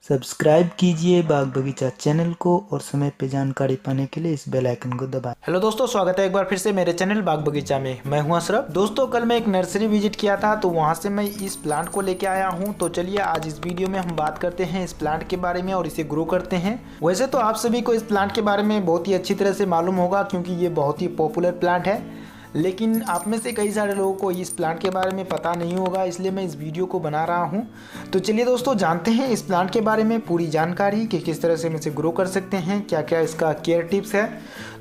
Subscribe कीजिए बाग बगीचा channel को और समय पे जानकारी पाने के लिए इस बेल आइकन को दबाएं। हेलो दोस्तों, स्वागत है एक बार फिर से मेरे चैनल बाग बगीचा में। मैं हूं अशरफ। दोस्तों, कल मैं एक नर्सरी विजिट किया था तो वहां से मैं इस प्लांट को लेके आया हूं। तो चलिए आज इस वीडियो में हम बात करते हैं इस प्लांट के बारे में और इसे ग्रो करते हैं। वैसे तो आप सभी को इस प्लांट के बारे में बहुत ही अच्छी तरह से मालूम होगा क्योंकि ये बहुत ही पॉपुलर प्लांट है, लेकिन आप में से कई सारे लोगों को इस प्लांट के बारे में पता नहीं होगा, इसलिए मैं इस वीडियो को बना रहा हूं। तो चलिए दोस्तों, जानते हैं इस प्लांट के बारे में पूरी जानकारी कि किस तरह से हम इसे ग्रो कर सकते हैं, क्या क्या इसका केयर टिप्स है,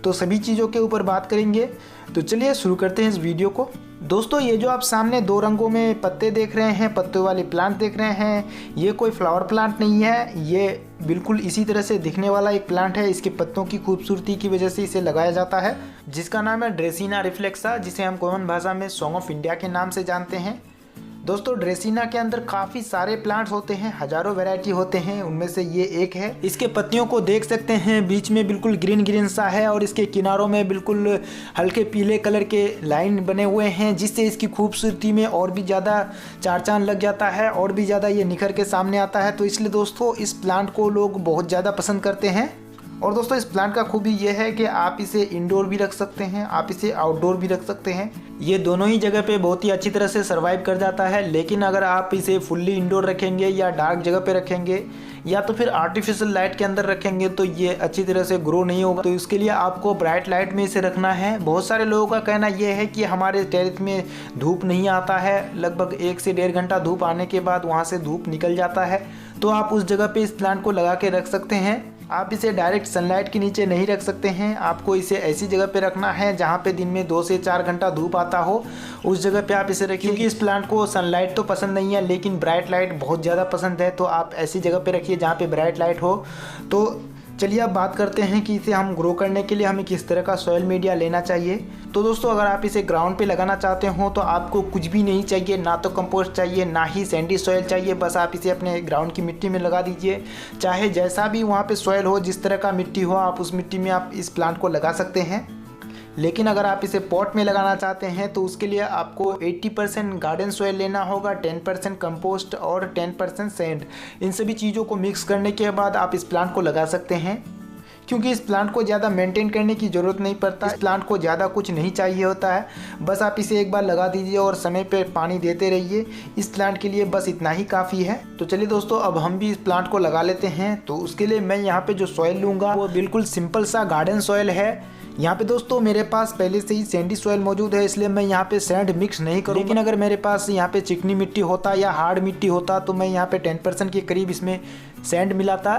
तो सभी चीज़ों के ऊपर बात करेंगे। तो चलिए शुरू करते हैं इस वीडियो को। दोस्तों, ये जो आप सामने दो रंगों में पत्ते देख रहे हैं, पत्तों वाले प्लांट देख रहे हैं, ये कोई फ्लावर प्लांट नहीं है। ये बिल्कुल इसी तरह से दिखने वाला एक प्लांट है। इसके पत्तों की खूबसूरती की वजह से इसे लगाया जाता है, जिसका नाम है ड्रेसिना रिफ्लेक्सा, जिसे हम कॉमन भाषा में सॉन्ग ऑफ इंडिया के नाम से जानते हैं। दोस्तों, ड्रेसिना के अंदर काफ़ी सारे प्लांट्स होते हैं, हजारों वैरायटी होते हैं, उनमें से ये एक है। इसके पत्तियों को देख सकते हैं, बीच में बिल्कुल ग्रीन ग्रीन सा है और इसके किनारों में बिल्कुल हल्के पीले कलर के लाइन बने हुए हैं, जिससे इसकी खूबसूरती में और भी ज़्यादा चार चांद लग जाता है और भी ज़्यादा ये निखर के सामने आता है। तो इसलिए दोस्तों, इस प्लांट को लोग बहुत ज़्यादा पसंद करते हैं। और दोस्तों, इस प्लांट का खूबी ये है कि आप इसे इंडोर भी रख सकते हैं, आप इसे आउटडोर भी रख सकते हैं। ये दोनों ही जगह पे बहुत ही अच्छी तरह से सर्वाइव कर जाता है। लेकिन अगर आप इसे फुल्ली इंडोर रखेंगे या डार्क जगह पे रखेंगे या तो फिर आर्टिफिशियल लाइट के अंदर रखेंगे तो ये अच्छी तरह से ग्रो नहीं होगा। तो इसके लिए आपको ब्राइट लाइट में इसे रखना है। बहुत सारे लोगों का कहना यह है कि हमारे टेरेस में धूप नहीं आता है, लगभग 1 से 1.5 घंटा धूप आने के बाद वहाँ से धूप निकल जाता है, तो आप उस जगह पे इस प्लांट को लगा के रख सकते हैं। आप इसे डायरेक्ट सनलाइट के नीचे नहीं रख सकते हैं, आपको इसे ऐसी जगह पे रखना है जहाँ पे दिन में 2 से 4 घंटा धूप आता हो, उस जगह पे आप इसे रखिए। क्योंकि इस प्लांट को सनलाइट तो पसंद नहीं है, लेकिन ब्राइट लाइट बहुत ज़्यादा पसंद है, तो आप ऐसी जगह पे रखिए जहाँ पे ब्राइट लाइट हो। तो चलिए अब बात करते हैं कि इसे हम ग्रो करने के लिए हमें किस तरह का सॉइल मीडिया लेना चाहिए। तो दोस्तों, अगर आप इसे ग्राउंड पे लगाना चाहते हो तो आपको कुछ भी नहीं चाहिए, ना तो कंपोस्ट चाहिए ना ही सैंडी सॉइल चाहिए। बस आप इसे अपने ग्राउंड की मिट्टी में लगा दीजिए, चाहे जैसा भी वहाँ पे सॉइल हो, जिस तरह का मिट्टी हो, आप उस मिट्टी में आप इस प्लांट को लगा सकते हैं। लेकिन अगर आप इसे पॉट में लगाना चाहते हैं तो उसके लिए आपको 80% गार्डन सॉइल लेना होगा, 10% कंपोस्ट और 10% सैंड। इन सभी चीज़ों को मिक्स करने के बाद आप इस प्लांट को लगा सकते हैं। क्योंकि इस प्लांट को ज़्यादा मेंटेन करने की ज़रूरत नहीं पड़ता, इस प्लांट को ज़्यादा कुछ नहीं चाहिए होता है, बस आप इसे एक बार लगा दीजिए और समय पे पानी देते रहिए। इस प्लांट के लिए बस इतना ही काफ़ी है। तो चलिए दोस्तों, अब हम भी इस प्लांट को लगा लेते हैं। तो उसके लिए मैं यहाँ पे जो सॉइल लूँगा वो बिल्कुल सिंपल सा गार्डन सॉइल है। यहाँ पे दोस्तों मेरे पास पहले से ही सैंडी सॉइल मौजूद है, इसलिए मैं यहाँ पे सैंड मिक्स नहीं करूँगा। लेकिन अगर मेरे पास यहाँ पे चिकनी मिट्टी होता या हार्ड मिट्टी होता तो मैं यहाँ पे 10% के करीब इसमें सैंड मिलाता।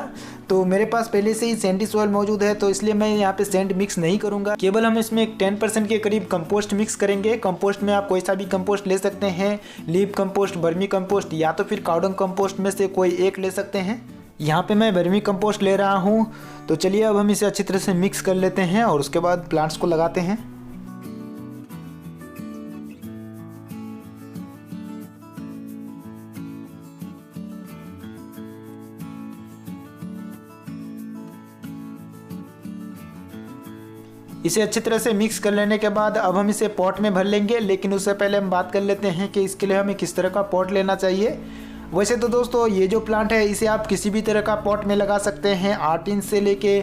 तो मेरे पास पहले से ही सैंडी सॉइल मौजूद है, तो इसलिए मैं यहाँ पे सैंड मिक्स नहीं करूँगा। केवल हम इसमें 10% के करीब कंपोस्ट मिक्स करेंगे। कंपोस्ट में आप कोई सा भी कंपोस्ट ले सकते हैं, लीफ कंपोस्ट, वर्मी कंपोस्ट या तो फिर काउडंग कंपोस्ट में से कोई एक ले सकते हैं। यहाँ पे मैं वर्मी कंपोस्ट ले रहा हूँ। तो चलिए अब हम इसे अच्छी तरह से मिक्स कर लेते हैं और उसके बाद प्लांट्स को लगाते हैं। इसे अच्छी तरह से मिक्स कर लेने के बाद अब हम इसे पॉट में भर लेंगे। लेकिन उससे पहले हम बात कर लेते हैं कि इसके लिए हमें किस तरह का पॉट लेना चाहिए। वैसे तो दोस्तों, ये जो प्लांट है इसे आप किसी भी तरह का पॉट में लगा सकते हैं, 8 इंच से लेके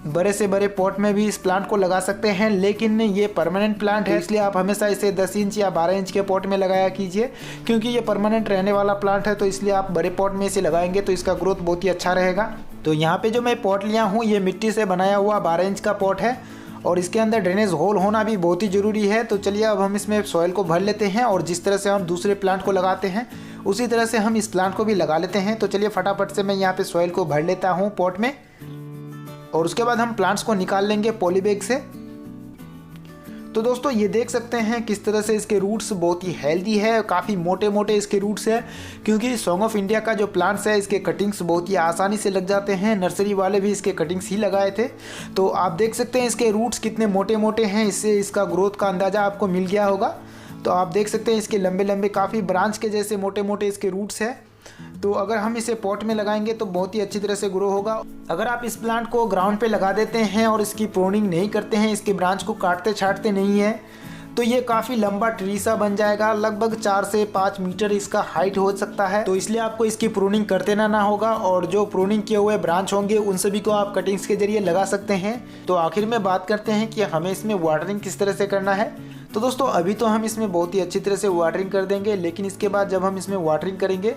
बड़े से बड़े पॉट में भी इस प्लांट को लगा सकते हैं। लेकिन ये परमानेंट प्लांट है, इसलिए आप हमेशा इसे 10 इंच या 12 इंच के पॉट में लगाया कीजिए, क्योंकि ये परमानेंट रहने वाला प्लांट है। तो इसलिए आप बड़े पॉट में इसे लगाएंगे तो इसका ग्रोथ बहुत ही अच्छा रहेगा। तो यहाँ पे जो मैं पॉट लिया हूँ ये मिट्टी से बनाया हुआ 12 इंच का पॉट है और इसके अंदर ड्रेनेज होल होना भी बहुत ही ज़रूरी है। तो चलिए अब हम इसमें सॉइल को भर लेते हैं और जिस तरह से हम दूसरे प्लांट को लगाते हैं उसी तरह से हम इस प्लांट को भी लगा लेते हैं। तो चलिए फटाफट से मैं यहाँ पे सॉइल को भर लेता हूँ पॉट में और उसके बाद हम प्लांट्स को निकाल लेंगे पॉली बैग से। तो दोस्तों, ये देख सकते हैं किस तरह से इसके रूट्स बहुत ही हेल्दी है, काफ़ी मोटे मोटे इसके रूट्स है। क्योंकि सॉन्ग ऑफ इंडिया का जो प्लांट्स है इसके कटिंग्स बहुत ही आसानी से लग जाते हैं, नर्सरी वाले भी इसके कटिंग्स ही लगाए थे। तो आप देख सकते हैं इसके रूट्स कितने मोटे मोटे हैं, इससे इसका ग्रोथ का अंदाज़ा आपको मिल गया होगा। तो आप देख सकते हैं इसके लंबे लंबे काफ़ी ब्रांच के जैसे मोटे मोटे इसके रूट्स हैं। तो अगर हम इसे पॉट में लगाएंगे तो बहुत ही अच्छी तरह से ग्रो होगा। अगर आप इस प्लांट को ग्राउंड पे लगा देते हैं और इसकी प्रूनिंग नहीं करते हैं, इसके ब्रांच को काटते छाटते नहीं है, तो ये काफ़ी लंबा ट्री सा बन जाएगा, लगभग 4 से 5 मीटर इसका हाइट हो सकता है। तो इसलिए आपको इसकी प्रूनिंग करते रहना होगा और जो प्रूनिंग किए हुए ब्रांच होंगे उन सभी को आप कटिंग्स के जरिए लगा सकते हैं। तो आखिर में बात करते हैं कि हमें इसमें वाटरिंग किस तरह से करना है। तो दोस्तों अभी तो हम इसमें बहुत ही अच्छी तरह से वाटरिंग कर देंगे, लेकिन इसके बाद जब हम इसमें वाटरिंग करेंगे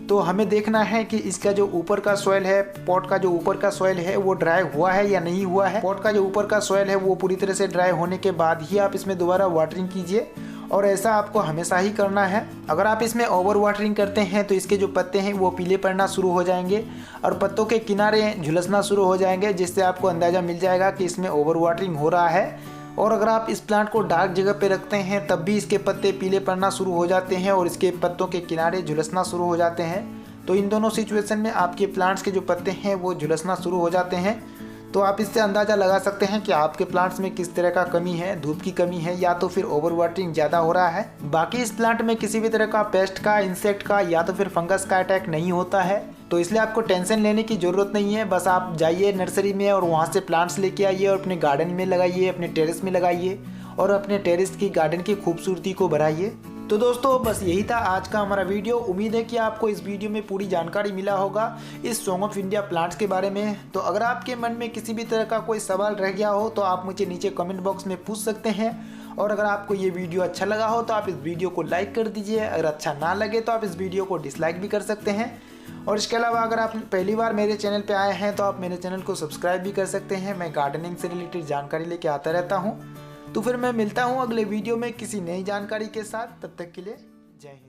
तो हमें देखना है कि इसका जो ऊपर का सॉइल है, पॉट का जो ऊपर का सॉइल है वो ड्राई हुआ है या नहीं हुआ है। पॉट का जो ऊपर का सॉइल है वो पूरी तरह से ड्राई होने के बाद ही आप इसमें दोबारा वाटरिंग कीजिए, और ऐसा आपको हमेशा ही करना है। अगर आप इसमें ओवर वाटरिंग करते हैं तो इसके जो पत्ते हैं वो पीले पड़ना शुरू हो जाएंगे और पत्तों के किनारे झुलसना शुरू हो जाएंगे, जिससे आपको अंदाज़ा मिल जाएगा कि इसमें ओवर वाटरिंग हो रहा है। और अगर आप इस प्लांट को डार्क जगह पे रखते हैं तब भी इसके पत्ते पीले पड़ना शुरू हो जाते हैं और इसके पत्तों के किनारे झुलसना शुरू हो जाते हैं। तो इन दोनों सिचुएशन में आपके प्लांट्स के जो पत्ते हैं वो झुलसना शुरू हो जाते हैं। तो आप इससे अंदाज़ा लगा सकते हैं कि आपके प्लांट्स में किस तरह का कमी है, धूप की कमी है या तो फिर ओवर वाटरिंग ज़्यादा हो रहा है। बाकी इस प्लांट में किसी भी तरह का पेस्ट का, इंसेक्ट का या तो फिर फंगस का अटैक नहीं होता है, तो इसलिए आपको टेंशन लेने की ज़रूरत नहीं है। बस आप जाइए नर्सरी में और वहाँ से प्लांट्स लेके आइए और अपने गार्डन में लगाइए, अपने टेरेस में लगाइए और अपने टेरेस की गार्डन की खूबसूरती को बढ़ाइए। तो दोस्तों बस यही था आज का हमारा वीडियो। उम्मीद है कि आपको इस वीडियो में पूरी जानकारी मिला होगा इस सॉन्ग ऑफ इंडिया प्लांट्स के बारे में। तो अगर आपके मन में किसी भी तरह का कोई सवाल रह गया हो तो आप मुझे नीचे कमेंट बॉक्स में पूछ सकते हैं। और अगर आपको ये वीडियो अच्छा लगा हो तो आप इस वीडियो को लाइक कर दीजिए, अगर अच्छा ना लगे तो आप इस वीडियो को डिसलाइक भी कर सकते हैं। और इसके अलावा अगर आप पहली बार मेरे चैनल पे आए हैं तो आप मेरे चैनल को सब्सक्राइब भी कर सकते हैं। मैं गार्डनिंग से रिलेटेड जानकारी लेके आता रहता हूँ। तो फिर मैं मिलता हूँ अगले वीडियो में किसी नई जानकारी के साथ। तब तक के लिए जय हिंद।